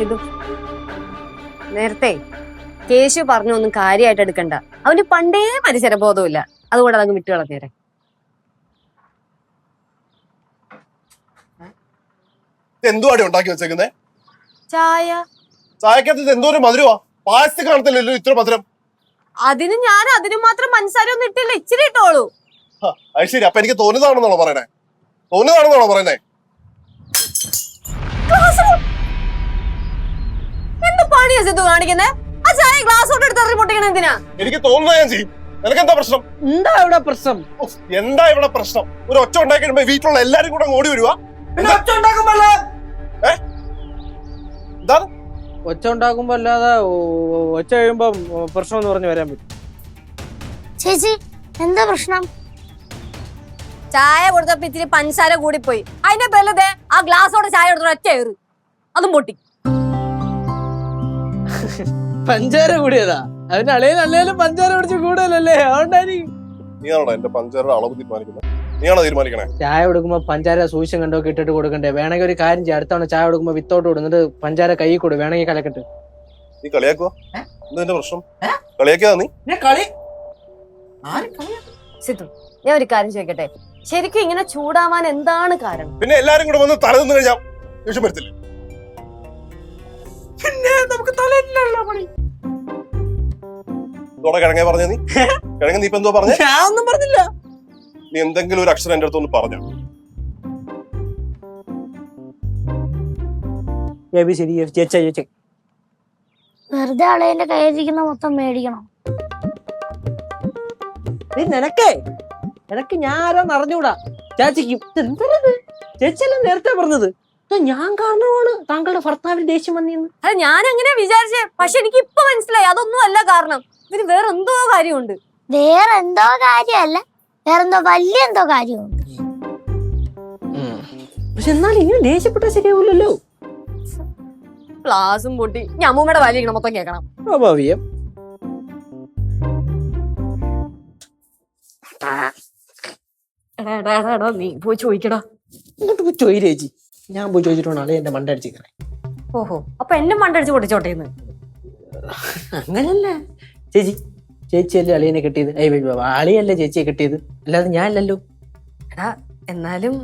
സിധു, നേരത്തെ കേശു പറഞ്ഞു ഒന്നും കാര്യമായിട്ട് എടുക്കണ്ട. അവന് പണ്ടേ പരിസരബോധമില്ല. അതുകൊണ്ട് അതങ്ങ് വിട്ടു കളഞ്ഞേരെ. എന്തുവാടി ഉണ്ടാക്കി വെച്ചേക്കുന്നേ? ചായ. ചായക്കകത്ത് എന്തോ ഒരു മധുരമാ. പായസത്തിൽ കാണത്തില്ലല്ലോ ഇത്ര മധുരം. അതിന് മാത്രം പഞ്ചസാര ഒന്നും ഇട്ടില്ല, ഇച്ചിരി ഇട്ടോളൂ. അത് ശരി. അപ്പൊ എനിക്ക് തോന്നുന്നതാണെന്നാണോ പറയണേ? തോന്നുന്നതാണെന്നാണോ പറയുന്നേ? എന്ത് പണിയാ സിധു കാണിക്കുന്നേ? ആ ചായ ഗ്ലാസോട്ട് എടുത്ത് പൊട്ടിക്കണ എന്തിനാ? എനിക്ക് തോന്നുന്നത് ഞാൻ ചെയ്യും. നിനക്ക് എന്താ പ്രശ്നം? എന്താ ഇവിടെ പ്രശ്നം? എന്താ ഇവിടെ പ്രശ്നം? ഒരു ഒച്ച ഉണ്ടാക്കി കഴിയുമ്പോ വീട്ടിലുള്ള എല്ലാരും കൂടെ ഓടി വരുവാ. ഒച്ച ഉണ്ടാക്കുമ്പോ അല്ലാതെ ഒച്ച കഴിയുമ്പോ പ്രശ്നം എന്ന് പറഞ്ഞു വരാൻ പറ്റും. ചേച്ചി എന്താ പ്രശ്നം? ചായ കൊടുത്തപ്പോ ഇച്ചിരി പഞ്ചസാര കൂടിപ്പോയി. അതിന്റെ പേരിലതേ ആ ഗ്ലാസോടെ ചായ കൊടുത്ത ഒറ്റ ഏറ്, അതും പൊട്ടി. പഞ്ചാര കൂടിയതാ. അതിന് അളിയനും പഞ്ചാര പിടിച്ച് കൂടുതലല്ലേ, അതുകൊണ്ടായിരിക്കും. നീയാണോ എന്റെ പഞ്ചാരയുടെ അളവ് തീരുമാനിക്കുന്നത്? നീയാണോ തീരുമാനിക്കണേ? ചായ കൊടുക്കുമ്പോ പഞ്ചാര സൂക്ഷം കണ്ടൊക്കെ ഇട്ടിട്ട് കൊടുക്കണ്ടേ? വേണമെങ്കിൽ ഒരു കാര്യം ചെയ്യാം, അടുത്തവണ ചായ കൊടുക്കുമ്പോ വിത്തോട്ട് കൊടുന്നിട്ട് പഞ്ചാര കൈ കൊടു, വേണമെങ്കിൽ കലക്കട്ട്. നീ കളിയാക്കുവാ? എന്താ പ്രശ്നം? കളിയാക്കിയതാ നീ? സിധു, ഞാൻ ഒരു കാര്യം ചോദിക്കട്ടെ, ശരിക്കും ഇങ്ങനെ ചൂടാവാൻ എന്താണ് കാരണം? പിന്നെ എല്ലാരും കൂടെ വന്ന് തല നിന്ന് കഴിഞ്ഞാൽ ദേഷ്യം വരത്തില്ലേ? പിന്നെ നമുക്ക് തലയിലുള്ള പണി. കിഴങ്ങേ പറഞ്ഞ നീ കിഴങ്ങ് നീ ഇപ്പൊ എന്തോ പറഞ്ഞ? ഞാൻ ഒന്നും പറഞ്ഞില്ല. നീ എന്തെങ്കിലും ഒരു അക്ഷരം എന്റെ അടുത്ത് ഒന്ന് പറഞ്ഞോ? വെറുതെ അളയന്റെ കയ്യിലിരിക്കുന്ന മൊത്തം മേടിക്കണം. നിനക്ക് ഞാൻ ആരാന്ന് അറിഞ്ഞൂടാ. ചാച്ചിക്കും ചേച്ചിയല്ലേ നേരത്തെ പറഞ്ഞത്? ഞാൻ കാരണമാണ് താങ്കളുടെ ഭർത്താവിന് ദേഷ്യം വന്നിന്ന്. അത് ഞാൻ അങ്ങനെ വിചാരിച്ചേ, പക്ഷെ എനിക്ക് ഇപ്പൊ മനസ്സിലായി അതൊന്നും അല്ല കാരണം. ഇതിന് വേറെന്തോ കാര്യമുണ്ട്. വേറെന്തോ കാര്യമല്ല, വേറെന്തോ വലിയ എന്തോ കാര്യമുണ്ട്. പക്ഷെ എന്നാലും ഇങ്ങനെ ദേഷ്യപ്പെട്ടാ ശരിയാവില്ലല്ലോ. ക്ലാസും പൊട്ടി. ഞാൻ അമ്മൂമ്മയുടെ വലിയ മൊത്തം കേൾക്കണം. സ്വാഭാവികം. നീ പോയി ചോദിക്കടാ. ഇങ്ങോട്ട് പോയി ചോയി ചേച്ചി. ഞാൻ പോയി ചോദിച്ചിട്ടാണ് അളി എന്റെ മണ്ട അടിച്ചിരിക്കണേ. ഓഹോ, അപ്പൊ എന്നെ മണ്ടടിച്ച് പൊട്ടിച്ചോട്ടേന്ന്? അങ്ങനല്ല ചേച്ചി, ചേച്ചിയല്ലേ അളിയനെ കിട്ടിയത്. അളിയല്ലേ ചേച്ചിയെ കിട്ടിയത്, അല്ലാതെ ഞാൻ അല്ലല്ലോ. എടാ എന്നാലും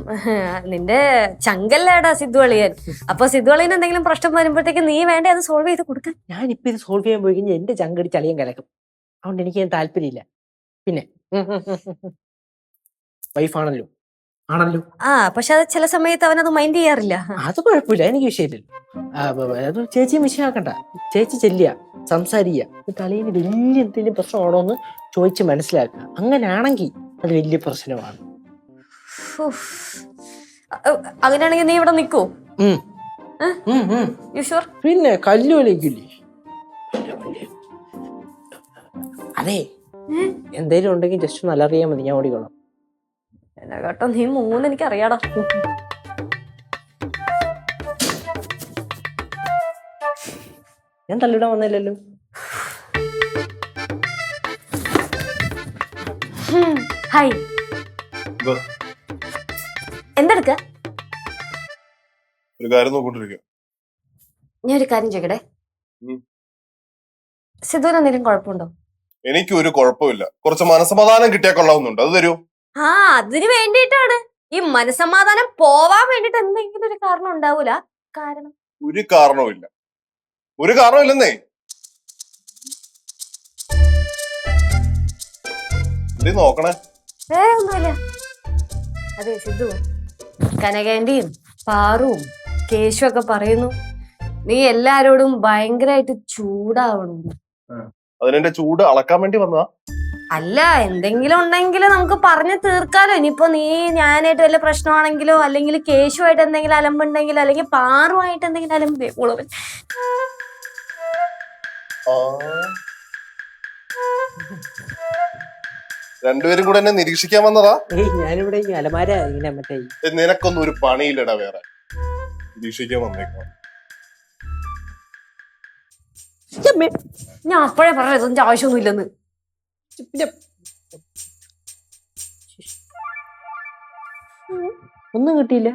നിന്റെ ചങ്കല്ലേടാ സിധു അളിയൻ. അപ്പൊ സിധു അളിയൻ എന്തെങ്കിലും പ്രശ്നം വരുമ്പോഴത്തേക്ക് നീ വേണ്ടേ അത് സോൾവ് ചെയ്ത് കൊടുക്കാൻ? ഞാനിപ്പോ ഇത് സോൾവ് ചെയ്യാൻ പോയി കഴിഞ്ഞാൽ എന്റെ ചങ്കടിച്ച് അളിയൻ കലക്കും. അതുകൊണ്ട് എനിക്ക് താല്പര്യമില്ല. പിന്നെ വൈഫാണല്ലോ, ആണല്ലോ. പക്ഷെ അത് ചില സമയത്ത് അവനത് മൈൻഡ് ചെയ്യാറില്ല. അത് കുഴപ്പമില്ല, എനിക്ക് വിഷയമില്ലല്ലോ. അത് ചേച്ചിയെ വിഷയമാക്കണ്ട. ചേച്ചി ചെല്ലുക, സംസാരിക്കുക, എന്നിട്ട് അളിയന് വലിയ എന്തെങ്കിലും പ്രശ്നമാണോ എന്ന് ചോദിച്ച് മനസ്സിലാക്കുക. അങ്ങനെയാണെങ്കിൽ അത് വലിയ പ്രശ്നമാണ്. അങ്ങനെയാണെങ്കിൽ നീ ഇവിടെ നിൽക്കൂ. പിന്നെ കല്ലുവലിക്കില്ലേ? അതെ, എന്തേലും ഉണ്ടെങ്കിൽ ജസ്റ്റ് ഒന്ന് അലറിയാൽ മതി, ഞാൻ ഓടിക്കോളാം. കേട്ടോ, നീ മൂന്ന് എനിക്ക് അറിയാടാ. ഞാൻ തള്ളിടാൻ വന്നില്ലല്ലോ. ഹായ്, എന്തെടുക്ക? ഒരു കാര്യം നോക്കിക്കൊണ്ടിരിക്കുക. ഞാൻ ഒരു കാര്യം ചോദിക്കട്ടെ, സിധുവിന് എന്തെങ്കിലും കുഴപ്പമുണ്ടോ? എനിക്ക് ഒരു കുഴപ്പമില്ല. കുറച്ച് മനസമാധാനം കിട്ടിയാൽ കൊള്ളാവുന്നുണ്ട്. അത് തരൂ. അതിന് വേണ്ടിയിട്ടാണ്. ഈ മനസമാധാനം പോവാൻ വേണ്ടിട്ട് എന്തെങ്കിലും ഒരു കാരണം ഉണ്ടാവൂല. കാരണം ഒരു കാരണവുമില്ല. ഒരു കാരണമില്ലെന്നേ. നോക്കണേ, വേറെ ഒന്നുമില്ല. അതെ സിധു, കനകേന്റെയും പാറുവും കേശു ഒക്കെ പറയുന്നു നീ എല്ലാരോടും ഭയങ്കരമായിട്ട് ചൂടാവണം. അതിനെന്റെ ചൂട് അളക്കാൻ വേണ്ടി വന്നതാ. അല്ല, എന്തെങ്കിലും ഉണ്ടെങ്കിൽ നമുക്ക് പറഞ്ഞു തീർക്കാലോ. ഇനിയിപ്പോ നീ ഞാനായിട്ട് വല്ല പ്രശ്നമാണെങ്കിലോ, അല്ലെങ്കിൽ കേശുവായിട്ട് എന്തെങ്കിലും അലമ്പുണ്ടെങ്കിലോ, അല്ലെങ്കിൽ പാറുമായിട്ട് എന്തെങ്കിലും അലമ്പ്. രണ്ടുപേരും കൂടെ എന്നെ നിരീക്ഷിക്കാൻ വന്നതാ. ഞാനിവിടെ അലമാര ഇങ്ങനെ മറ്റേ. നിനക്കൊന്നും ഒരു പണിയില്ലടാ വേറെ. നിരീക്ഷിക്കാൻ വന്നേക്കാം. ഞാൻ അപ്പോഴേ പറഞ്ഞത് ഇതിന്റെ ആവശ്യമൊന്നുമില്ലെന്ന്. ഒന്നും കിട്ടിയില്ല.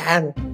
ആണ്